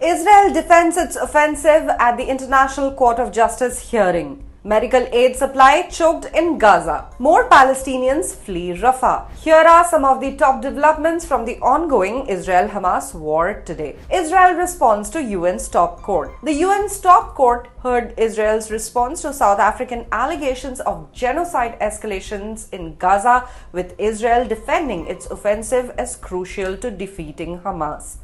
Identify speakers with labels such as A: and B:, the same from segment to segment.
A: Israel defends its offensive at the International Court of Justice hearing. Medical aid supply choked in Gaza. More Palestinians flee Rafah. Here are some of the top developments from the ongoing Israel-Hamas war today. Israel responds to UN's top court. The UN's top court heard Israel's response to South African allegations of genocide escalations in Gaza, with Israel defending its offensive as crucial to defeating Hamas.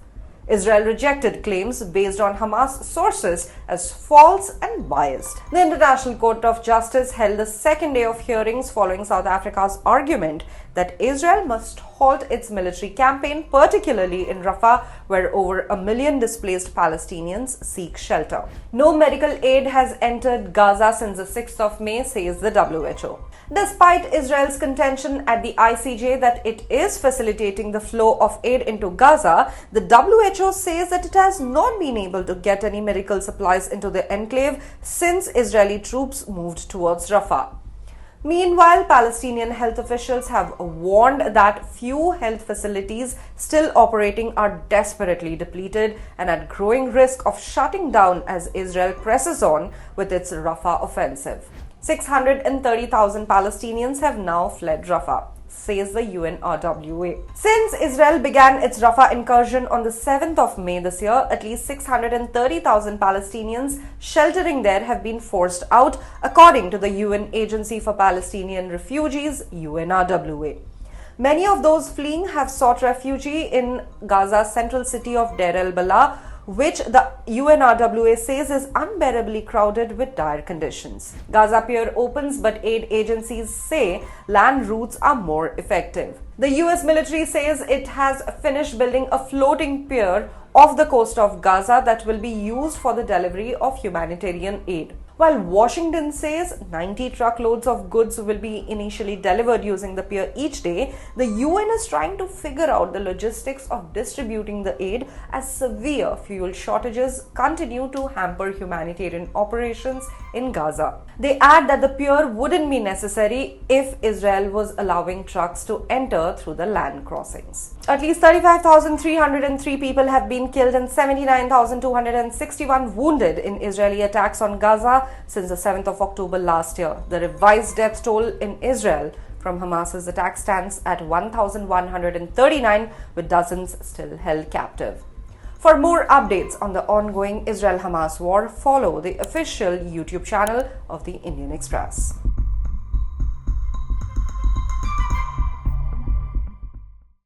A: Israel rejected claims based on Hamas sources as false and biased. The International Court of Justice held the second day of hearings following South Africa's argument that Israel must halt its military campaign, particularly in Rafah, where over 1 million displaced Palestinians seek shelter. No medical aid has entered Gaza since the 6th of May, says the WHO. Despite Israel's contention at the ICJ that it is facilitating the flow of aid into Gaza, the WHO says that it has not been able to get any medical supplies into the enclave since Israeli troops moved towards Rafah. Meanwhile, Palestinian health officials have warned that few health facilities still operating are desperately depleted and at growing risk of shutting down as Israel presses on with its Rafah offensive. 630,000 Palestinians have now fled Rafah, says the UNRWA. Since Israel began its Rafah incursion on the 7th of May this year, at least 630,000 Palestinians sheltering there have been forced out, according to the UN Agency for Palestinian Refugees, UNRWA. Many of those fleeing have sought refuge in Gaza's central city of Deir el-Balah, which the UNRWA says is unbearably crowded with dire conditions. Gaza pier opens, but aid agencies say land routes are more effective. The US military says it has finished building a floating pier off the coast of Gaza that will be used for the delivery of humanitarian aid. While Washington says 90 truckloads of goods will be initially delivered using the pier each day, the UN is trying to figure out the logistics of distributing the aid as severe fuel shortages continue to hamper humanitarian operations in Gaza. They add that the pier wouldn't be necessary if Israel was allowing trucks to enter through the land crossings. At least 35,303 people have been killed and 79,261 wounded in Israeli attacks on Gaza since the 7th of October last year. The revised death toll in Israel from Hamas's attack stands at 1,139, with dozens still held captive. For more updates on the ongoing Israel-Hamas war, follow the official YouTube channel of the Indian Express.